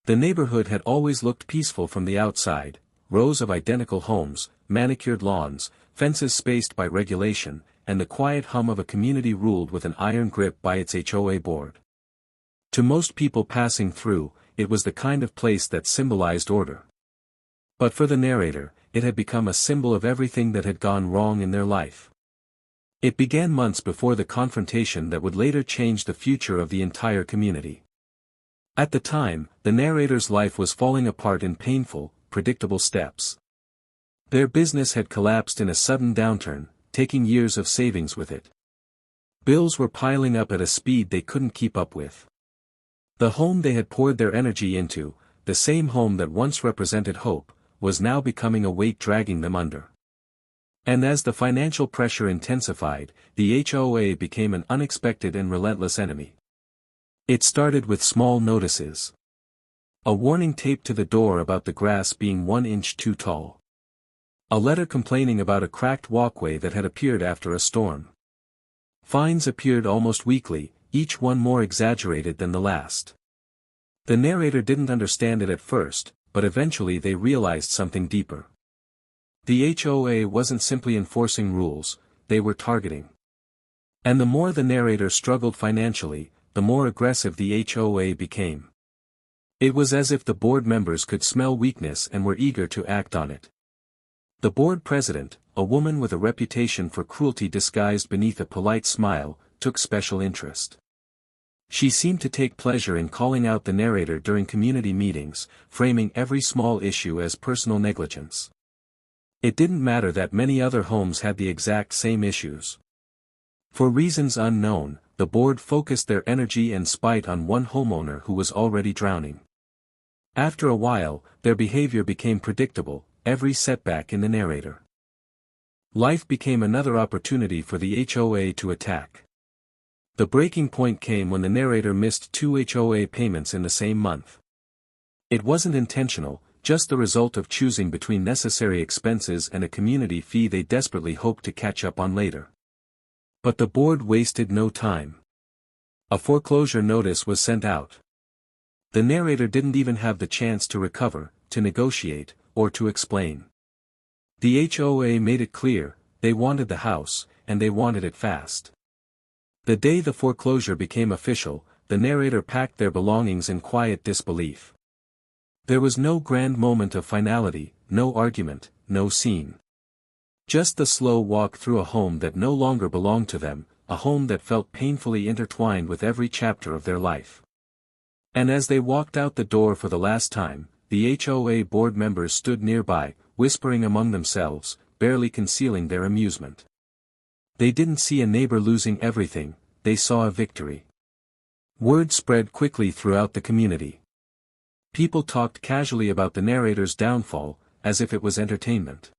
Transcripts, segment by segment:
The neighborhood had always looked peaceful from the outside: rows of identical homes, manicured lawns, fences spaced by regulation, and the quiet hum of a community ruled with an iron grip by its HOA board. To most people passing through, it was the kind of place that symbolized order. But for the narrator, it had become a symbol of everything that had gone wrong in their life. It began months before the confrontation that would later change the future of the entire community. At the time, the narrator's life was falling apart in painful, predictable steps. Their business had collapsed in a sudden downturn, taking years of savings with it. Bills were piling up at a speed they couldn't keep up with. The home they had poured their energy into, the same home that once represented hope, was now becoming a weight dragging them under. And as the financial pressure intensified, the HOA became an unexpected and relentless enemy. It started with small notices. A warning taped to the door about the grass being 1 inch too tall. A letter complaining about a cracked walkway that had appeared after a storm. Fines appeared almost weekly, each one more exaggerated than the last. The narrator didn't understand it at first, but eventually they realized something deeper. The HOA wasn't simply enforcing rules, they were targeting. And the more the narrator struggled financially, the more aggressive the HOA became. It was as if the board members could smell weakness and were eager to act on it. The board president, a woman with a reputation for cruelty disguised beneath a polite smile, took special interest. She seemed to take pleasure in calling out the narrator during community meetings, framing every small issue as personal negligence. It didn't matter that many other homes had the exact same issues. For reasons unknown, the board focused their energy and spite on one homeowner who was already drowning. After a while, their behavior became predictable, every setback in the narrator. Life became another opportunity for the HOA to attack. The breaking point came when the narrator missed 2 HOA payments in the same month. It wasn't intentional, just the result of choosing between necessary expenses and a community fee they desperately hoped to catch up on later. But the board wasted no time. A foreclosure notice was sent out. The narrator didn't even have the chance to recover, to negotiate, or to explain. The HOA made it clear, they wanted the house, and they wanted it fast. The day the foreclosure became official, the narrator packed their belongings in quiet disbelief. There was no grand moment of finality, no argument, no scene. Just the slow walk through a home that no longer belonged to them, a home that felt painfully intertwined with every chapter of their life. And as they walked out the door for the last time, the HOA board members stood nearby, whispering among themselves, barely concealing their amusement. They didn't see a neighbor losing everything, they saw a victory. Word spread quickly throughout the community. People talked casually about the narrator's downfall, as if it was entertainment.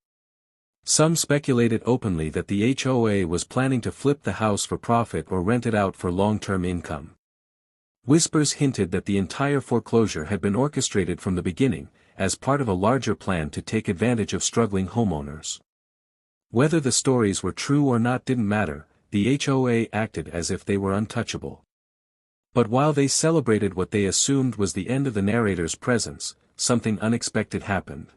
Some speculated openly that the HOA was planning to flip the house for profit or rent it out for long-term income. Whispers hinted that the entire foreclosure had been orchestrated from the beginning, as part of a larger plan to take advantage of struggling homeowners. Whether the stories were true or not didn't matter, the HOA acted as if they were untouchable. But while they celebrated what they assumed was the end of the narrator's presence, something unexpected happened.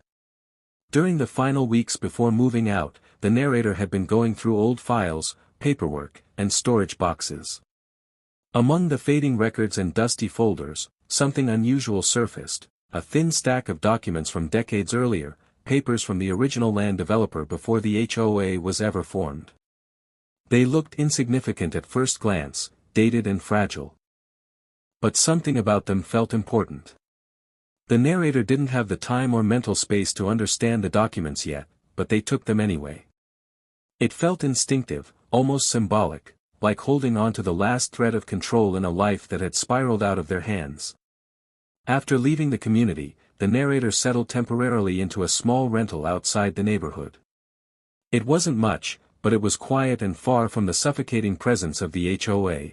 During the final weeks before moving out, the narrator had been going through old files, paperwork, and storage boxes. Among the fading records and dusty folders, something unusual surfaced, a thin stack of documents from decades earlier, papers from the original land developer before the HOA was ever formed. They looked insignificant at first glance, dated and fragile. But something about them felt important. The narrator didn't have the time or mental space to understand the documents yet, but they took them anyway. It felt instinctive, almost symbolic, like holding on to the last thread of control in a life that had spiraled out of their hands. After leaving the community, the narrator settled temporarily into a small rental outside the neighborhood. It wasn't much, but it was quiet and far from the suffocating presence of the HOA.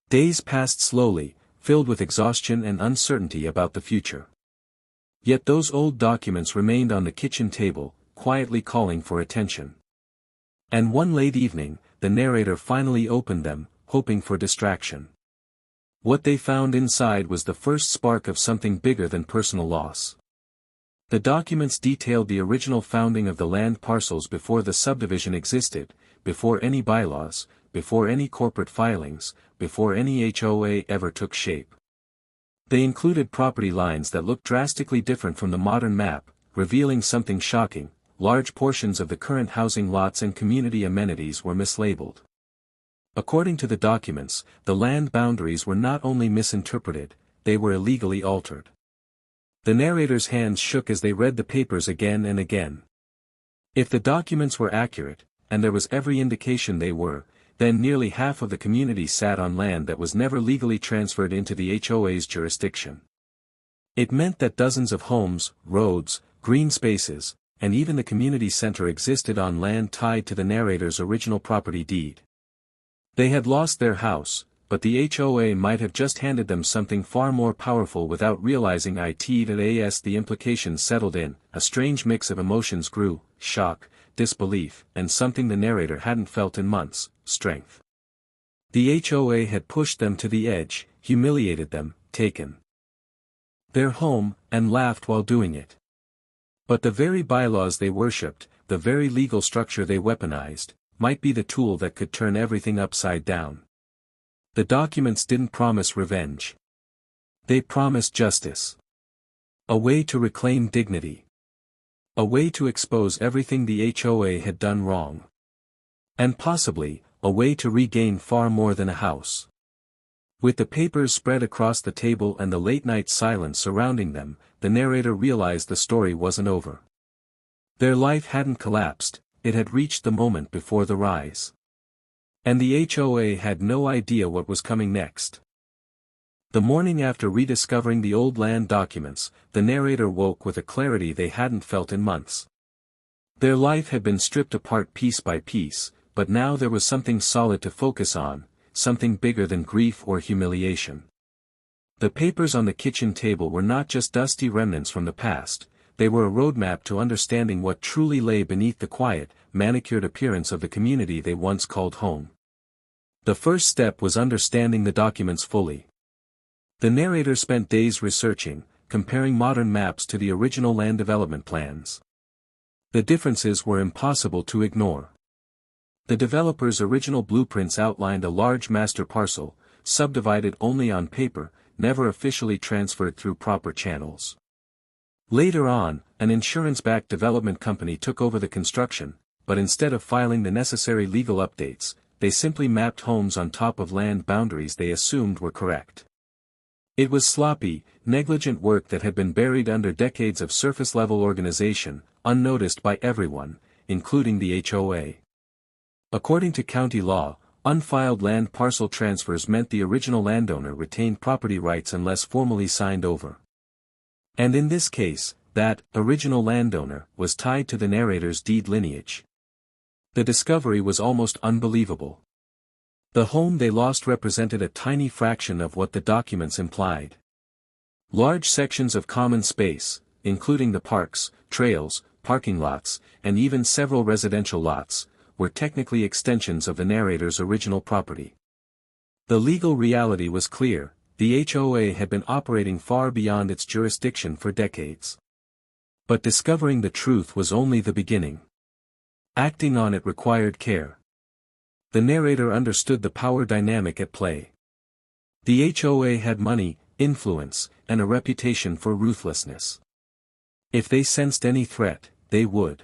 Days passed slowly, filled with exhaustion and uncertainty about the future. Yet those old documents remained on the kitchen table, quietly calling for attention. And one late evening, the narrator finally opened them, hoping for distraction. What they found inside was the first spark of something bigger than personal loss. The documents detailed the original founding of the land parcels before the subdivision existed, before any bylaws, before any corporate filings, before any HOA ever took shape. They included property lines that looked drastically different from the modern map, revealing something shocking: large portions of the current housing lots and community amenities were mislabeled. According to the documents, the land boundaries were not only misinterpreted, they were illegally altered. The narrator's hands shook as they read the papers again and again. If the documents were accurate, and there was every indication they were, then nearly half of the community sat on land that was never legally transferred into the HOA's jurisdiction. It meant that dozens of homes, roads, green spaces, and even the community center existed on land tied to the narrator's original property deed. They had lost their house, but the HOA might have just handed them something far more powerful without realizing it. As the implications settled in, a strange mix of emotions grew: shock, disbelief, and something the narrator hadn't felt in months: strength. The HOA had pushed them to the edge, humiliated them, taken their home, and laughed while doing it. But the very bylaws they worshipped, the very legal structure they weaponized, might be the tool that could turn everything upside down. The documents didn't promise revenge. They promised justice. A way to reclaim dignity. A way to expose everything the HOA had done wrong. And possibly, a way to regain far more than a house. With the papers spread across the table and the late-night silence surrounding them, the narrator realized the story wasn't over. Their life hadn't collapsed, it had reached the moment before the rise. And the HOA had no idea what was coming next. The morning after rediscovering the old land documents, the narrator woke with a clarity they hadn't felt in months. Their life had been stripped apart piece by piece, but now there was something solid to focus on, something bigger than grief or humiliation. The papers on the kitchen table were not just dusty remnants from the past, they were a roadmap to understanding what truly lay beneath the quiet, manicured appearance of the community they once called home. The first step was understanding the documents fully. The narrator spent days researching, comparing modern maps to the original land development plans. The differences were impossible to ignore. The developer's original blueprints outlined a large master parcel, subdivided only on paper, never officially transferred through proper channels. Later on, an insurance-backed development company took over the construction, but instead of filing the necessary legal updates, they simply mapped homes on top of land boundaries they assumed were correct. It was sloppy, negligent work that had been buried under decades of surface-level organization, unnoticed by everyone, including the HOA. According to county law, unfiled land parcel transfers meant the original landowner retained property rights unless formally signed over. And in this case, that original landowner was tied to the narrator's deed lineage. The discovery was almost unbelievable. The home they lost represented a tiny fraction of what the documents implied. Large sections of common space, including the parks, trails, parking lots, and even several residential lots, were technically extensions of the narrator's original property. The legal reality was clear: the HOA had been operating far beyond its jurisdiction for decades. But discovering the truth was only the beginning. Acting on it required care. The narrator understood the power dynamic at play. The HOA had money, influence, and a reputation for ruthlessness. If they sensed any threat, they would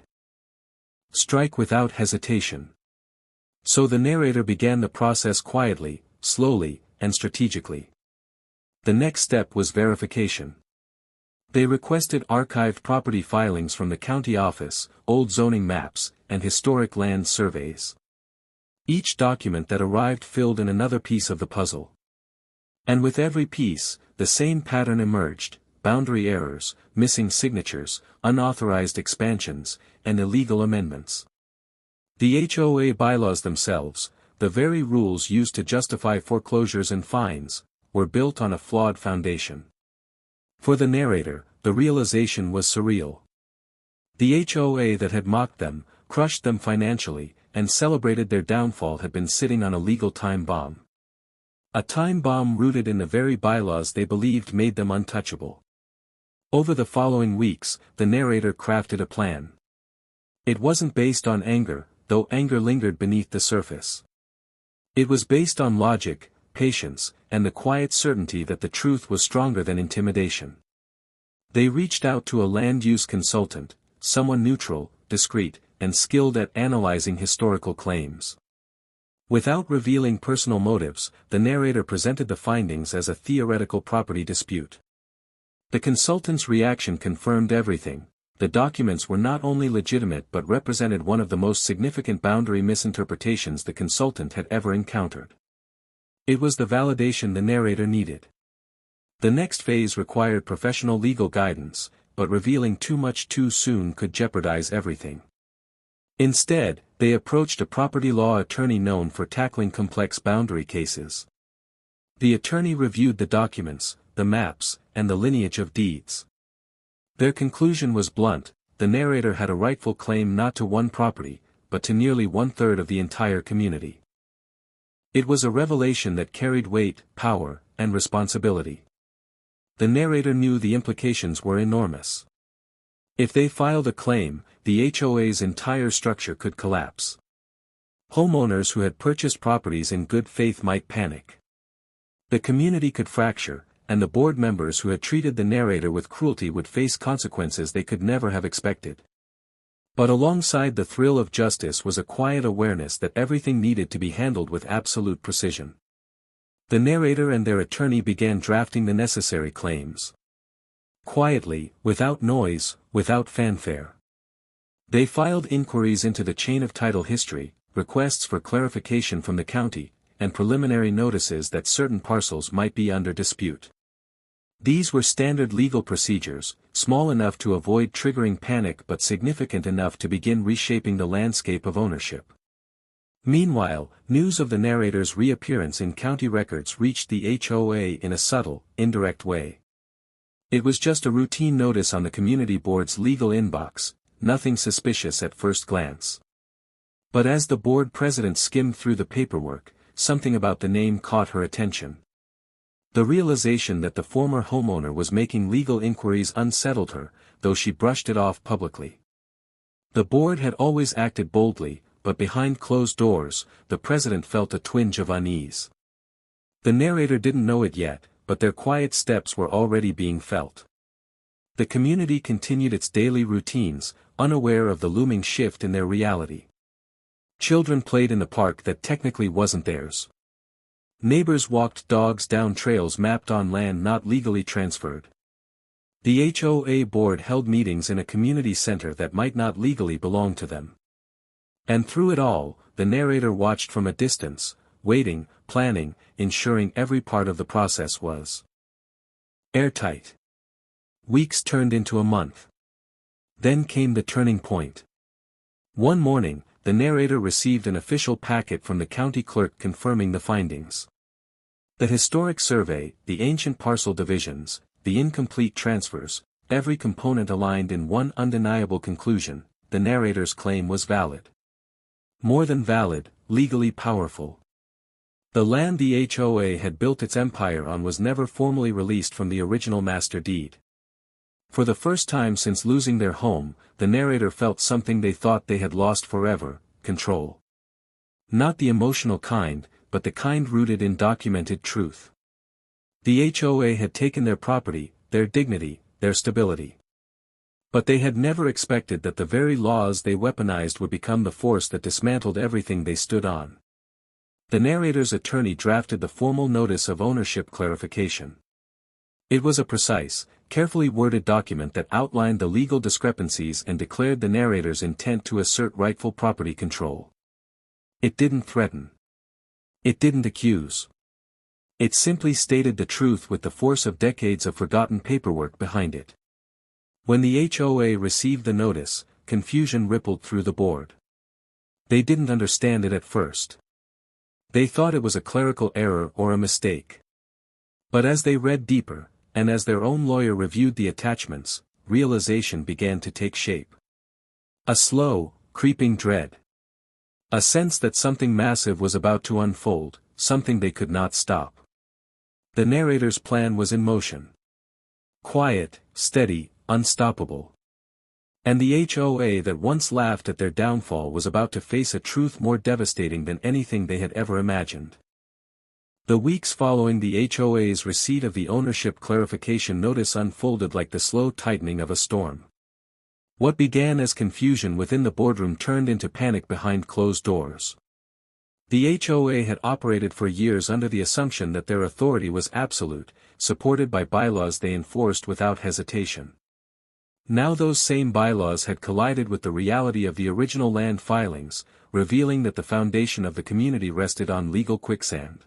strike without hesitation. So the narrator began the process quietly, slowly, and strategically. The next step was verification. They requested archived property filings from the county office, old zoning maps, and historic land surveys. Each document that arrived filled in another piece of the puzzle. And with every piece, the same pattern emerged: boundary errors, missing signatures, unauthorized expansions, and illegal amendments. The HOA bylaws themselves, the very rules used to justify foreclosures and fines, were built on a flawed foundation. For the narrator, the realization was surreal. The HOA that had mocked them, crushed them financially, and celebrated their downfall had been sitting on a legal time bomb. A time bomb rooted in the very bylaws they believed made them untouchable. Over the following weeks, the narrator crafted a plan. It wasn't based on anger, though anger lingered beneath the surface. It was based on logic, patience, and the quiet certainty that the truth was stronger than intimidation. They reached out to a land use consultant, someone neutral, discreet, and skilled at analyzing historical claims. Without revealing personal motives, the narrator presented the findings as a theoretical property dispute. The consultant's reaction confirmed everything. The documents were not only legitimate but represented one of the most significant boundary misinterpretations the consultant had ever encountered. It was the validation the narrator needed. The next phase required professional legal guidance, but revealing too much too soon could jeopardize everything. Instead, they approached a property law attorney known for tackling complex boundary cases. The attorney reviewed the documents, the maps, and the lineage of deeds. Their conclusion was blunt: the narrator had a rightful claim not to one property, but to nearly 1/3 of the entire community. It was a revelation that carried weight, power, and responsibility. The narrator knew the implications were enormous. If they filed a claim, the HOA's entire structure could collapse. Homeowners who had purchased properties in good faith might panic. The community could fracture, and the board members who had treated the narrator with cruelty would face consequences they could never have expected. But alongside the thrill of justice was a quiet awareness that everything needed to be handled with absolute precision. The narrator and their attorney began drafting the necessary claims. Quietly, without noise, without fanfare. They filed inquiries into the chain of title history, requests for clarification from the county, and preliminary notices that certain parcels might be under dispute. These were standard legal procedures, small enough to avoid triggering panic but significant enough to begin reshaping the landscape of ownership. Meanwhile, news of the narrator's reappearance in county records reached the HOA in a subtle, indirect way. It was just a routine notice on the community board's legal inbox, nothing suspicious at first glance. But as the board president skimmed through the paperwork, something about the name caught her attention. The realization that the former homeowner was making legal inquiries unsettled her, though she brushed it off publicly. The board had always acted boldly, but behind closed doors, the president felt a twinge of unease. The narrator didn't know it yet, but their quiet steps were already being felt. The community continued its daily routines, unaware of the looming shift in their reality. Children played in the park that technically wasn't theirs. Neighbors walked dogs down trails mapped on land not legally transferred. The HOA board held meetings in a community center that might not legally belong to them. And through it all, the narrator watched from a distance, waiting, planning, ensuring every part of the process was airtight. Weeks turned into a month. Then came the turning point. One morning, the narrator received an official packet from the county clerk confirming the findings. The historic survey, the ancient parcel divisions, the incomplete transfers, every component aligned in one undeniable conclusion: the narrator's claim was valid. More than valid, legally powerful. The land the HOA had built its empire on was never formally released from the original master deed. For the first time since losing their home, the narrator felt something they thought they had lost forever: control. Not the emotional kind, but the kind rooted in documented truth. The HOA had taken their property, their dignity, their stability. But they had never expected that the very laws they weaponized would become the force that dismantled everything they stood on. The narrator's attorney drafted the formal notice of ownership clarification. It was a precise, carefully worded document that outlined the legal discrepancies and declared the narrator's intent to assert rightful property control. It didn't threaten. It didn't accuse. It simply stated the truth with the force of decades of forgotten paperwork behind it. When the HOA received the notice, confusion rippled through the board. They didn't understand it at first. They thought it was a clerical error or a mistake. But as they read deeper, and as their own lawyer reviewed the attachments, realization began to take shape. A slow, creeping dread. A sense that something massive was about to unfold, something they could not stop. The narrator's plan was in motion. Quiet, steady, unstoppable. And the HOA that once laughed at their downfall was about to face a truth more devastating than anything they had ever imagined. The weeks following the HOA's receipt of the ownership clarification notice unfolded like the slow tightening of a storm. What began as confusion within the boardroom turned into panic behind closed doors. The HOA had operated for years under the assumption that their authority was absolute, supported by bylaws they enforced without hesitation. Now those same bylaws had collided with the reality of the original land filings, revealing that the foundation of the community rested on legal quicksand.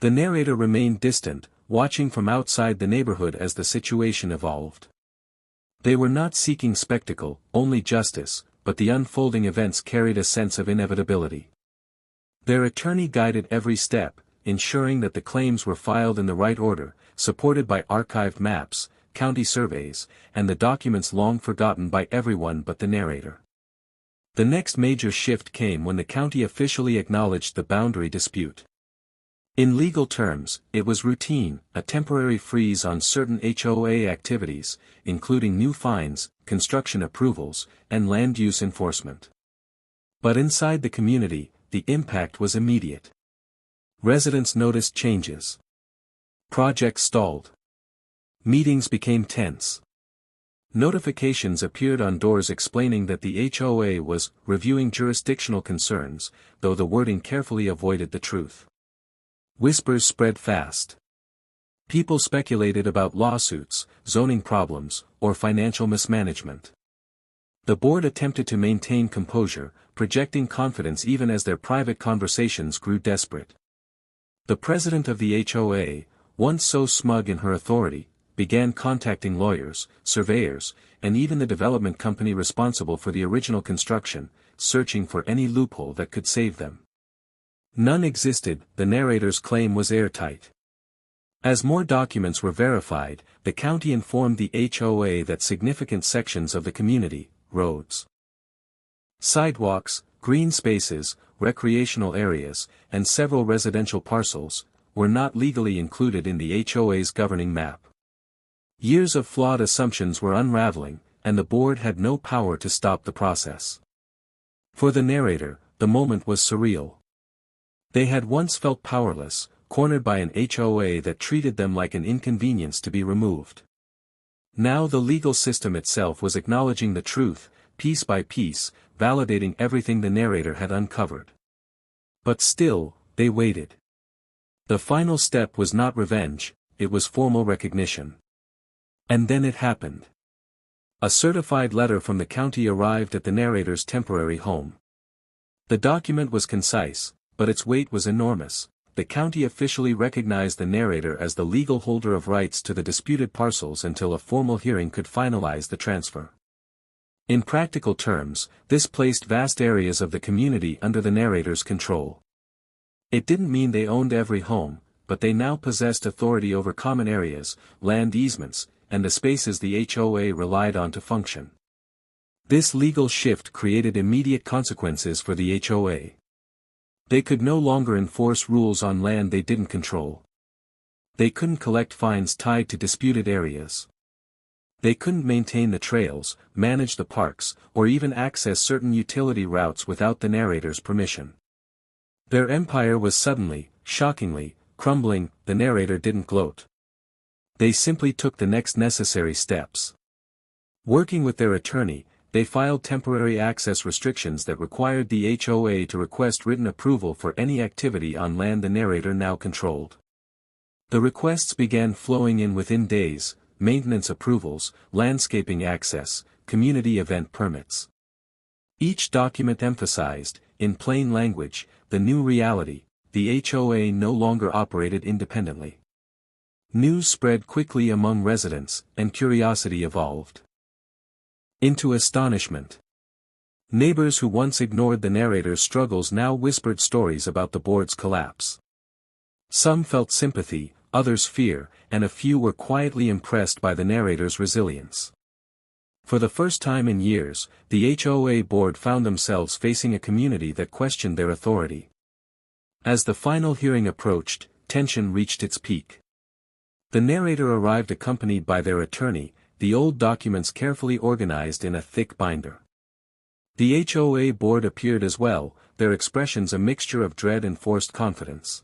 The narrator remained distant, watching from outside the neighborhood as the situation evolved. They were not seeking spectacle, only justice, but the unfolding events carried a sense of inevitability. Their attorney guided every step, ensuring that the claims were filed in the right order, supported by archived maps, county surveys, and the documents long forgotten by everyone but the narrator. The next major shift came when the county officially acknowledged the boundary dispute. In legal terms, it was routine, a temporary freeze on certain HOA activities, including new fines, construction approvals, and land use enforcement. But inside the community, the impact was immediate. Residents noticed changes. Projects stalled. Meetings became tense. Notifications appeared on doors explaining that the HOA was reviewing jurisdictional concerns, though the wording carefully avoided the truth. Whispers spread fast. People speculated about lawsuits, zoning problems, or financial mismanagement. The board attempted to maintain composure, projecting confidence even as their private conversations grew desperate. The president of the HOA, once so smug in her authority, began contacting lawyers, surveyors, and even the development company responsible for the original construction, searching for any loophole that could save them. None existed, the narrator's claim was airtight. As more documents were verified, the county informed the HOA that significant sections of the community, roads, sidewalks, green spaces, recreational areas, and several residential parcels, were not legally included in the HOA's governing map. Years of flawed assumptions were unraveling, and the board had no power to stop the process. For the narrator, the moment was surreal. They had once felt powerless, cornered by an HOA that treated them like an inconvenience to be removed. Now the legal system itself was acknowledging the truth, piece by piece, validating everything the narrator had uncovered. But still, they waited. The final step was not revenge, it was formal recognition. And then it happened. A certified letter from the county arrived at the narrator's temporary home. The document was concise, but its weight was enormous. The county officially recognized the narrator as the legal holder of rights to the disputed parcels until a formal hearing could finalize the transfer. In practical terms, this placed vast areas of the community under the narrator's control. It didn't mean they owned every home, but they now possessed authority over common areas, land easements, and the spaces the HOA relied on to function. This legal shift created immediate consequences for the HOA. They could no longer enforce rules on land they didn't control. They couldn't collect fines tied to disputed areas. They couldn't maintain the trails, manage the parks, or even access certain utility routes without the narrator's permission. Their empire was suddenly, shockingly, crumbling. The narrator didn't gloat. They simply took the next necessary steps. Working with their attorney, they filed temporary access restrictions that required the HOA to request written approval for any activity on land the narrator now controlled. The requests began flowing in within days: maintenance approvals, landscaping access, community event permits. Each document emphasized, in plain language, the new reality: the HOA no longer operated independently. News spread quickly among residents, and curiosity evolved into astonishment. Neighbors who once ignored the narrator's struggles now whispered stories about the board's collapse. Some felt sympathy, others fear, and a few were quietly impressed by the narrator's resilience. For the first time in years, the HOA board found themselves facing a community that questioned their authority. As the final hearing approached, tension reached its peak. The narrator arrived accompanied by their attorney, the old documents carefully organized in a thick binder. The HOA board appeared as well, their expressions a mixture of dread and forced confidence.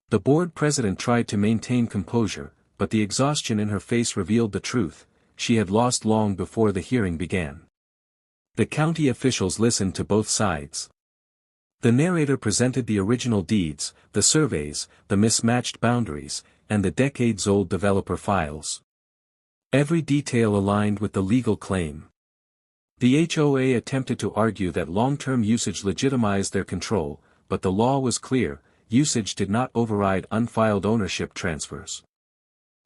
The board president tried to maintain composure, but the exhaustion in her face revealed the truth: she had lost long before the hearing began. The county officials listened to both sides. The narrator presented the original deeds, the surveys, the mismatched boundaries, and the decades-old developer files. Every detail aligned with the legal claim. The HOA attempted to argue that long-term usage legitimized their control, but the law was clear: usage did not override unfiled ownership transfers.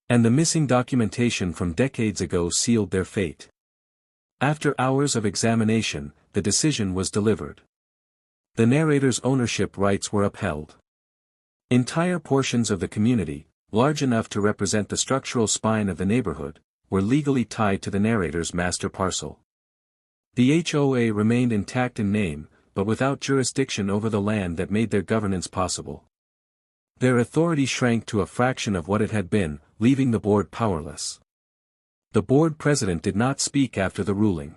And the missing documentation from decades ago sealed their fate. After hours of examination, the decision was delivered. The narrator's ownership rights were upheld. Entire portions of the community, large enough to represent the structural spine of the neighborhood, were legally tied to the narrator's master parcel. The HOA remained intact in name, but without jurisdiction over the land that made their governance possible. Their authority shrank to a fraction of what it had been, leaving the board powerless. The board president did not speak after the ruling.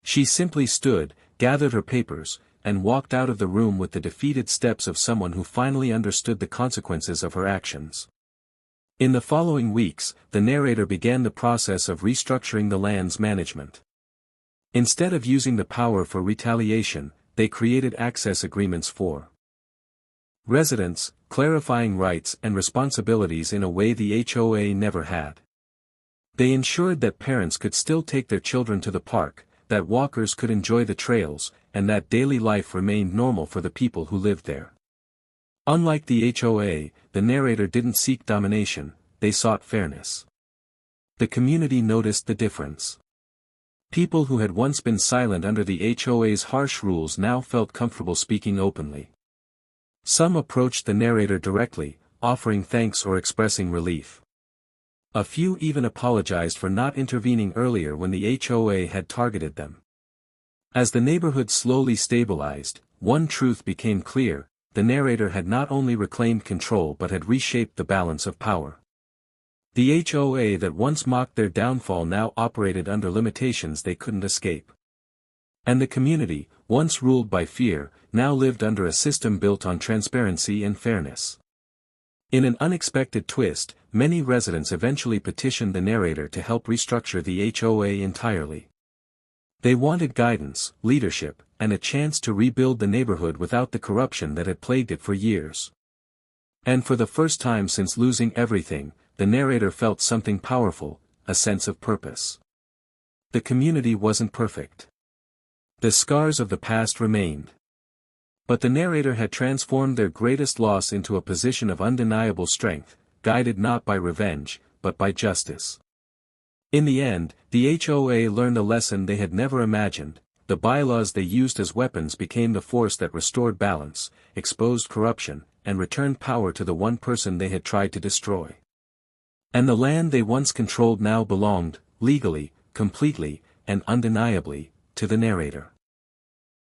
She simply stood, gathered her papers, and walked out of the room with the defeated steps of someone who finally understood the consequences of her actions. In the following weeks, the narrator began the process of restructuring the land's management. Instead of using the power for retaliation, they created access agreements for residents, clarifying rights and responsibilities in a way the HOA never had. They ensured that parents could still take their children to the park, that walkers could enjoy the trails, and that daily life remained normal for the people who lived there. Unlike the HOA, the narrator didn't seek domination, they sought fairness. The community noticed the difference. People who had once been silent under the HOA's harsh rules now felt comfortable speaking openly. Some approached the narrator directly, offering thanks or expressing relief. A few even apologized for not intervening earlier when the HOA had targeted them. As the neighborhood slowly stabilized, one truth became clear: the narrator had not only reclaimed control but had reshaped the balance of power. The HOA that once mocked their downfall now operated under limitations they couldn't escape. And the community, once ruled by fear, now lived under a system built on transparency and fairness. In an unexpected twist, many residents eventually petitioned the narrator to help restructure the HOA entirely. They wanted guidance, leadership, and a chance to rebuild the neighborhood without the corruption that had plagued it for years. And for the first time since losing everything, the narrator felt something powerful: a sense of purpose. The community wasn't perfect. The scars of the past remained. But the narrator had transformed their greatest loss into a position of undeniable strength, guided not by revenge, but by justice. In the end, the HOA learned a lesson they had never imagined: the bylaws they used as weapons became the force that restored balance, exposed corruption, and returned power to the one person they had tried to destroy. And the land they once controlled now belonged, legally, completely, and undeniably, to the narrator.